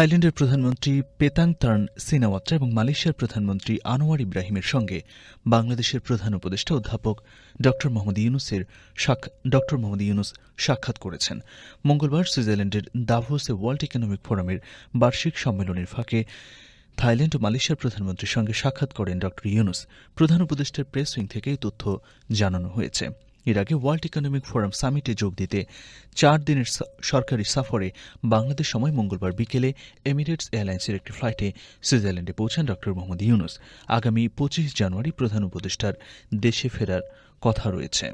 থাইল্যান্ডের প্রধানমন্ত্রী পেতাংতার্ন সিনাওয়াত্রা এবং মালয়েশিয়ার প্রধানমন্ত্রী আনোয়ার ইব্রাহিমের সঙ্গে বাংলাদেশের প্রধান উপদেষ্টা অধ্যাপক ড মোহাম্মদ ইউনুস সাক্ষাৎ করেছেন। মঙ্গলবার সুইজারল্যান্ডের দাভোসে ওয়ার্ল্ড ইকোনমিক ফোরামের বার্ষিক সম্মেলনের ফাঁকে থাইল্যান্ড ও মালয়েশিয়ার প্রধানমন্ত্রীর সঙ্গে সাক্ষাৎ করেন ড ইউনুস। প্রধান উপদেষ্টার প্রেস উইং থেকে এই তথ্য জানানো হয়েছে। এর আগে ওয়ার্ল্ড ইকোনমিক ফোরাম সামিটে যোগ দিতে 4 দিনের সরকারি সফরে বাংলাদেশ সময় মঙ্গলবার বিকেলে এমিরেটস এয়ারলাইন্সের একটি ফ্লাইটে সুইজারল্যান্ডে পৌঁছান ড মোহাম্মদ ইউনুস। আগামী 25 জানুয়ারি প্রধান উপদেষ্টার দেশে ফেরার কথা রয়েছে।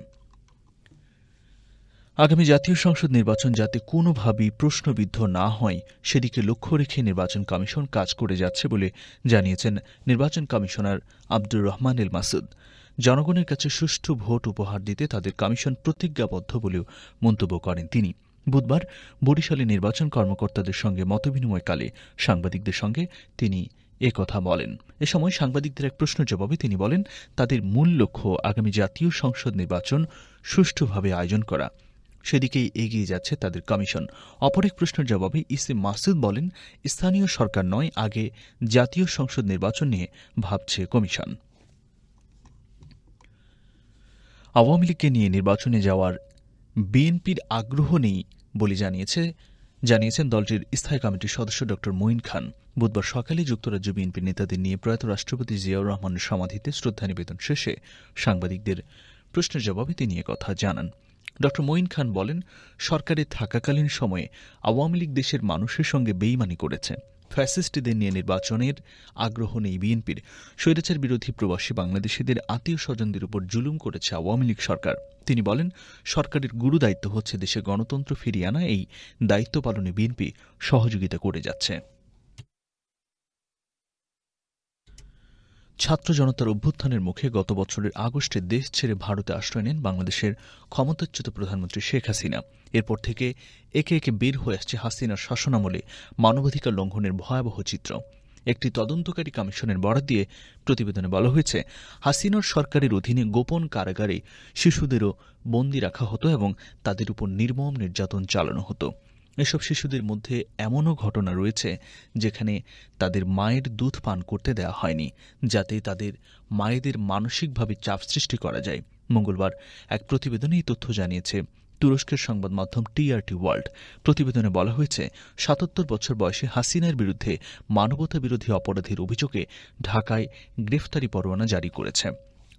আগামী জাতীয় সংসদ নির্বাচন যাতে কোনোভাবেই প্রশ্নবিদ্ধ না হয় সেদিকে লক্ষ্য রেখে নির্বাচন কমিশন কাজ করে যাচ্ছে বলে জানিয়েছেন নির্বাচন কমিশনার আব্দুর রহমান এল মাসুদ। জনগণের কাছে সুষ্ঠু ভোট উপহার দিতে তাদের কমিশন প্রতিজ্ঞাবদ্ধ বলেও মন্তব্য করেন তিনি। বুধবার বরিশালে নির্বাচন কর্মকর্তাদের সঙ্গে মতবিনিময়কালে সাংবাদিকদের সঙ্গে তিনি একথা বলেন। এ সময় সাংবাদিকদের এক প্রশ্নের জবাবে তিনি বলেন, তাদের মূল লক্ষ্য আগামী জাতীয় সংসদ নির্বাচন সুষ্ঠুভাবে আয়োজন করা, সেদিকেই এগিয়ে যাচ্ছে তাদের কমিশন। অপর এক প্রশ্নের জবাবে ইসি মাসুদ বলেন, স্থানীয় সরকার নয়, আগে জাতীয় সংসদ নির্বাচন নিয়ে ভাবছে কমিশন। আওয়ামী লীগকে নিয়ে নির্বাচনে যাওয়ার বিএনপির আগ্রহ নেই বলে জানিয়েছেন দলটির স্থায়ী কমিটির সদস্য ড মঈন খান। বুধবার সকালে যুক্তরাজ্য বিএনপির নেতাদের নিয়ে প্রয়াত রাষ্ট্রপতি জিয়াউর রহমানের সমাধিতে শ্রদ্ধা নিবেদন শেষে সাংবাদিকদের প্রশ্নের জবাবে তিনি একথা জানান। ড মঈন খান বলেন, সরকারে থাকাকালীন সময়ে আওয়ামী লীগ দেশের মানুষের সঙ্গে বেইমানি করেছে। ফ্যাসিস্টদের নিয়ে নির্বাচনের আগ্রহ নেই বিএনপির। স্বৈরাচার বিরোধী প্রবাসী বাংলাদেশিদের আত্মীয় স্বজনদের উপর জুলুম করেছে আওয়ামী লীগ সরকার। তিনি বলেন, সরকারের গুরু দায়িত্ব হচ্ছে দেশে গণতন্ত্র ফিরিয়ে আনা। এই দায়িত্ব পালনে বিএনপি সহযোগিতা করে যাচ্ছে। ছাত্র জনতার অভ্যুত্থানের মুখে গত বছরের আগস্টে দেশ ছেড়ে ভারতে আশ্রয় নেন বাংলাদেশের ক্ষমতাচ্যুত প্রধানমন্ত্রী শেখ হাসিনা। এরপর থেকে একে একে বের হয়ে আসছে হাসিনার শাসনামলে মানবাধিকার লঙ্ঘনের ভয়াবহ চিত্র। একটি তদন্তকারী কমিশনের বরাত দিয়ে প্রতিবেদনে বলা হয়েছে, হাসিনার সরকারের অধীনে গোপন কারাগারে শিশুদেরও বন্দী রাখা হতো এবং তাদের উপর নির্মম নির্যাতন চালানো হতো। এসব শিশুদের মধ্যে এমনও ঘটনা রয়েছে যেখানে তাদের মায়ের দুধ পান করতে দেওয়া হয়নি, যাতে তাদের মায়েদের মানসিকভাবে চাপ সৃষ্টি করা যায়। মঙ্গলবার এক প্রতিবেদনে এই তথ্য জানিয়েছে তুরস্কের সংবাদ মাধ্যম টিআরটি ওয়ার্ল্ড। প্রতিবেদনে বলা হয়েছে, ৭৭ বছর বয়সে হাসিনার বিরুদ্ধে মানবতা বিরোধী অপরাধের অভিযোগে ঢাকায় গ্রেফতারি পরোয়ানা জারি করেছে,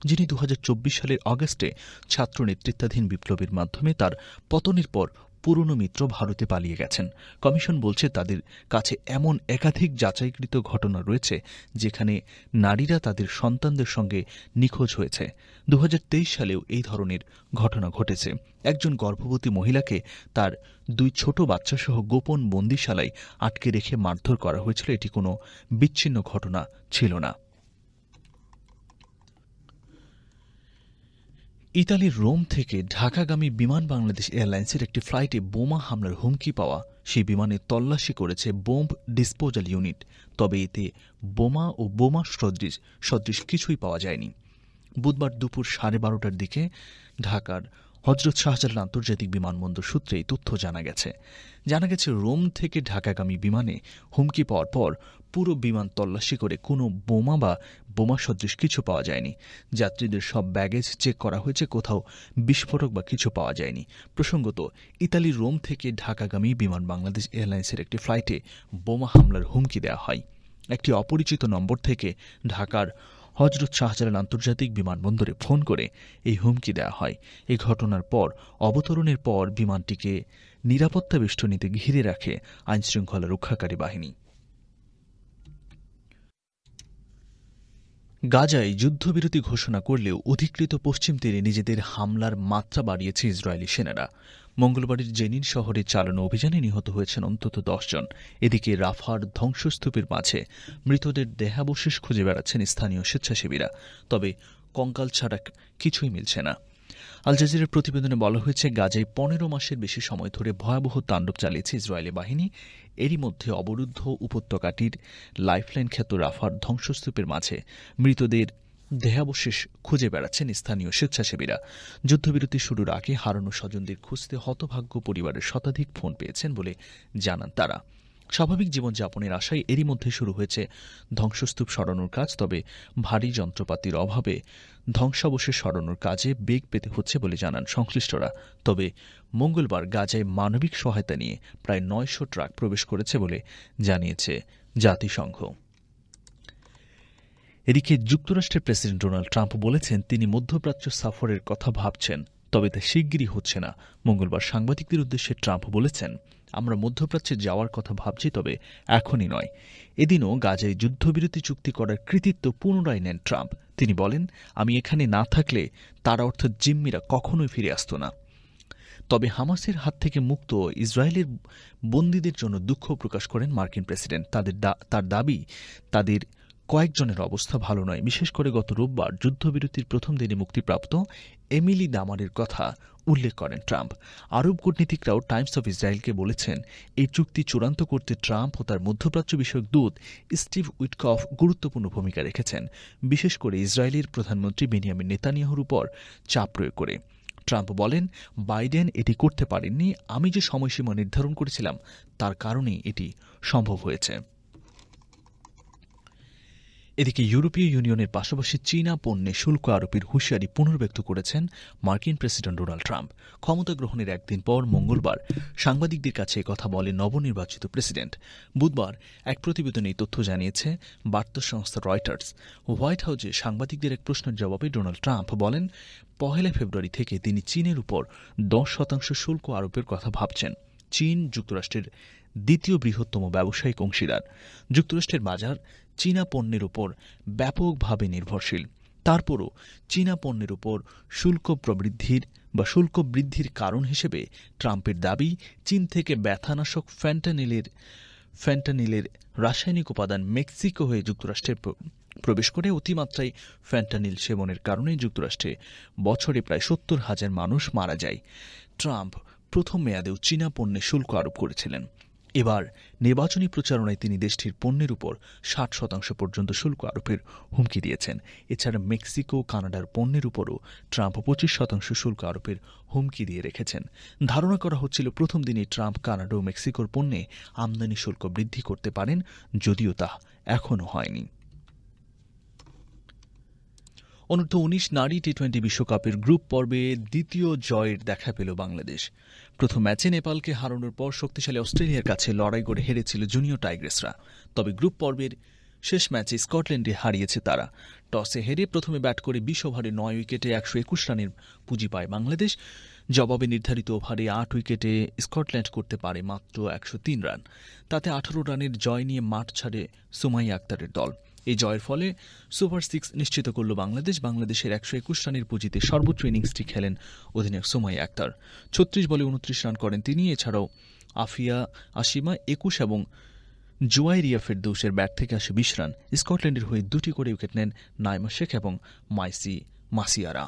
যিনি ২০২৪ সালের অগাস্টে ছাত্র নেতৃত্বাধীন বিপ্লবের মাধ্যমে তার পতনের পর পুরনো মিত্র ভারতে পালিয়ে গেছেন। কমিশন বলছে, তাদের কাছে এমন একাধিক যাচাইকৃত ঘটনা রয়েছে যেখানে নারীরা তাদের সন্তানদের সঙ্গে নিখোঁজ হয়েছে। ২০২৩ সালেও এই ধরনের ঘটনা ঘটেছে। একজন গর্ভবতী মহিলাকে তার 2 ছোট বাচ্চাসহ গোপন বন্দিশালায় আটকে রেখে মারধর করা হয়েছিল। এটি কোনো বিচ্ছিন্ন ঘটনা ছিল না। ইতালির রোম থেকে ঢাকাগামী বিমান বাংলাদেশ এয়ারলাইন্সের একটি ফ্লাইটে বোমা হামলার হুমকি পাওয়া সেই বিমানে তল্লাশি করেছে বোম্ব ডিসপোজাল ইউনিট। তবে এতে বোমা ও বোমা সদৃশ কিছুই পাওয়া যায়নি। বুধবার দুপুর 12:30টার দিকে ঢাকার হজরত শাহজালাল আন্তর্জাতিক বিমানবন্দর সূত্রে এই তথ্য জানা গেছে রোম থেকে ঢাকাগামী বিমানে হুমকি পাওয়ার পর পুরো বিমান তল্লাশি করে কোনো বোমা বা বোমা সদৃশ কিছু পাওয়া যায়নি। যাত্রীদের সব ব্যাগেজ চেক করা হয়েছে, কোথাও বিস্ফোরক বা কিছু পাওয়া যায়নি। প্রসঙ্গত, ইতালির রোম থেকে ঢাকাগামী বিমান বাংলাদেশ এয়ারলাইন্সের একটি ফ্লাইটে বোমা হামলার হুমকি দেওয়া হয়। একটি অপরিচিত নম্বর থেকে ঢাকার হজরত শাহজালাল আন্তর্জাতিক বিমানবন্দরে ফোন করে এই হুমকি দেওয়া হয়। এই ঘটনার পর অবতরণের পর বিমানটিকে নিরাপত্তা বেষ্টনীতে ঘিরে রাখে আইনশৃঙ্খলা রক্ষাকারী বাহিনী। গাজায় যুদ্ধবিরতি ঘোষণা করলেও অধিকৃত পশ্চিম তীরে নিজেদের হামলার মাত্রা বাড়িয়েছে ইসরায়েলি সেনারা। মঙ্গলবারের জেনিন শহরে চালানো অভিযানে নিহত হয়েছেন অন্তত 10 জন। এদিকে রাফার ধ্বংসস্তূপের মাঝে মৃতদের দেহাবশেষ খুঁজে বেড়াচ্ছেন স্থানীয় স্বেচ্ছাসেবীরা। তবে কঙ্কাল ছাড়া কিছুই মিলছে না। আল জাজিরার প্রতিবেদনে বলা হয়েছে, গাজায় 15 মাসের বেশি সময় ধরে ভয়াবহ তাণ্ডব চালিয়েছে ইসরায়েলি বাহিনী। এরই মধ্যে অবরুদ্ধ উপত্যকাটির লাইফলাইন খ্যাত রাফার ধ্বংসস্তূপের মাঝে মৃতদের দেহাবশেষ খুঁজে বেড়াচ্ছেন স্থানীয় স্বেচ্ছাসেবীরা। যুদ্ধবিরতি শুরুর আগে হারানো স্বজনদের খুঁজতে হতভাগ্য পরিবারের শতাধিক ফোন পেয়েছেন বলে জানান তারা। স্বাভাবিক জীবনযাপনের আশায় এরই মধ্যে শুরু হয়েছে ধ্বংসস্তূপ সরানোর কাজ, তবে ভারী যন্ত্রপাতির অভাবে ধ্বংসাবশেষ সরানোর কাজে বেগ পেতে হচ্ছে বলে জানান সংশ্লিষ্টরা। তবে মঙ্গলবার গাজায় মানবিক সহায়তা নিয়ে প্রায় ৯০০ ট্রাক প্রবেশ করেছে বলে জানিয়েছে জাতিসংঘ। এদিকে যুক্তরাষ্ট্রের প্রেসিডেন্ট ডোনাল্ড ট্রাম্প বলেছেন তিনি মধ্যপ্রাচ্য সফরের কথা ভাবছেন, তবে তা শিগগিরই হচ্ছে না। মঙ্গলবার সাংবাদিকদের উদ্দেশ্যে ট্রাম্প বলেছেন, আমরা মধ্যপ্রাচ্যে যাওয়ার কথা ভাবছি, তবে এখনই নয়। এদিনও গাজায় যুদ্ধবিরতি চুক্তি করার কৃতিত্ব পুনরায় নেন ট্রাম্প। তিনি বলেন, আমি এখানে না থাকলে তারা অর্থাৎ জিম্মিরা কখনোই ফিরে আসত না। তবে হামাসের হাত থেকে মুক্ত ইসরায়েলের বন্দীদের জন্য দুঃখ প্রকাশ করেন মার্কিন প্রেসিডেন্ট। তার দাবি, তাদের কয়েকজনের অবস্থা ভালো নয়। বিশেষ করে গত রোববার যুদ্ধবিরতির প্রথম দিনে মুক্তিপ্রাপ্ত এমিলি দামারের কথা উল্লেখ করেন ট্রাম্প। আরব কূটনীতিকরাও টাইমস অফ ইসরায়েলকে বলেছেন, এই চুক্তি চূড়ান্ত করতে ট্রাম্প ও তার মধ্যপ্রাচ্য বিষয়ক দূত স্টিভ উইটকফ গুরুত্বপূর্ণ ভূমিকা রেখেছেন, বিশেষ করে ইসরায়েলের প্রধানমন্ত্রী বেনিয়ামিন নেতানিয়াহুর উপর চাপ প্রয়োগ করে। ট্রাম্প বলেন, বাইডেন এটি করতে পারেননি। আমি যে সময়সীমা নির্ধারণ করেছিলাম তার কারণেই এটি সম্ভব হয়েছে। এদিকে ইউরোপীয় ইউনিয়নের পাশাপাশি চীনা পণ্যে শুল্ক আরোপের হুঁশিয়ারি পুনর্ব্যক্ত করেছেন মার্কিন প্রেসিডেন্ট ডোনাল্ড ট্রাম্প। ক্ষমতা গ্রহণের একদিন পর মঙ্গলবার সাংবাদিকদের কাছে কথা বলে নবনির্বাচিত প্রেসিডেন্ট। বুধবার এক প্রতিবেদনে এই তথ্য জানিয়েছে বার্তা সংস্থা রয়টার্স। হোয়াইট হাউসে সাংবাদিকদের এক প্রশ্নের জবাবে ডোনাল্ড ট্রাম্প বলেন, ১ ফেব্রুয়ারি থেকে তিনি চীনের উপর ১০% শুল্ক আরোপের কথা ভাবছেন। চীন যুক্তরাষ্ট্রের দ্বিতীয় বৃহত্তম ব্যবসায়িক অংশীদার। যুক্তরাষ্ট্রের বাজার চীনা পণ্যের উপর ব্যাপকভাবে নির্ভরশীল। তারপরও চীনা পণ্যের উপর শুল্ক বৃদ্ধির কারণ হিসেবে ট্রাম্পের দাবি, চীন থেকে ব্যথানাশক ফ্যান্টানিলের রাসায়নিক উপাদান মেক্সিকো হয়ে যুক্তরাষ্ট্রে প্রবেশ করে অতিমাত্রায় ফ্যান্টানিল সেবনের কারণে যুক্তরাষ্ট্রে বছরে প্রায় ৭০,০০০ মানুষ মারা যায়। ট্রাম্প প্রথম মেয়াদেও চীনা পণ্যে শুল্ক আরোপ করেছিলেন। এবার নির্বাচনী প্রচারণায় তিনি দেশটির পণ্যের উপর ৬০% পর্যন্ত শুল্ক আরোপের হুমকি দিয়েছেন। এছাড়া মেক্সিকো, কানাডার পণ্যের উপরও ট্রাম্প ২৫% শুল্ক আরোপের হুমকি দিয়ে রেখেছেন। ধারণা করা হচ্ছিল প্রথম দিনেই ট্রাম্প কানাডা ও মেক্সিকোর পণ্যে আমদানি শুল্ক বৃদ্ধি করতে পারেন, যদিও তা এখনও হয়নি। অনূর্ধ্ব-১৯ নারী টি-20 বিশ্বকাপের গ্রুপ পর্বে দ্বিতীয় জয়ের দেখা পেল বাংলাদেশ। প্রথম ম্যাচে নেপালকে হারানোর পর শক্তিশালী অস্ট্রেলিয়ার কাছে লড়াই করে হেরেছিল জুনিয়র টাইগ্রেসরা। তবে গ্রুপ পর্বের শেষ ম্যাচে স্কটল্যান্ডে হারিয়েছে তারা। টসে হেরে প্রথমে ব্যাট করে ২০ ওভারে ৯ উইকেটে ১২১ রানের পুঁজি পায় বাংলাদেশ। জবাবে নির্ধারিত ওভারে ৮ উইকেটে স্কটল্যান্ড করতে পারে মাত্র ১০৩ রান। তাতে ১৮ রানের জয় নিয়ে মাঠ ছাড়ে সুমাইয়া আক্তারের দল। এই জয়ের ফলে সুপার ৬ নিশ্চিত করল বাংলাদেশ। বাংলাদেশের ১২১ রানের পুঁজিতে সর্বোচ্চ ইনিংসটি খেলেন অধিনায়ক সুমাইয়া আক্তার। ৩৬ বলে ২৯ রান করেন তিনি। এছাড়াও আফিয়া আসিমা ২১ এবং জুয়াইরিয়া ফেরদৌসের ব্যাট থেকে আসে ২০ রান। স্কটল্যান্ডের হয়ে ২টি করে উইকেট নেন নাইমা শেখ এবং মাইসি মাসিয়ারা।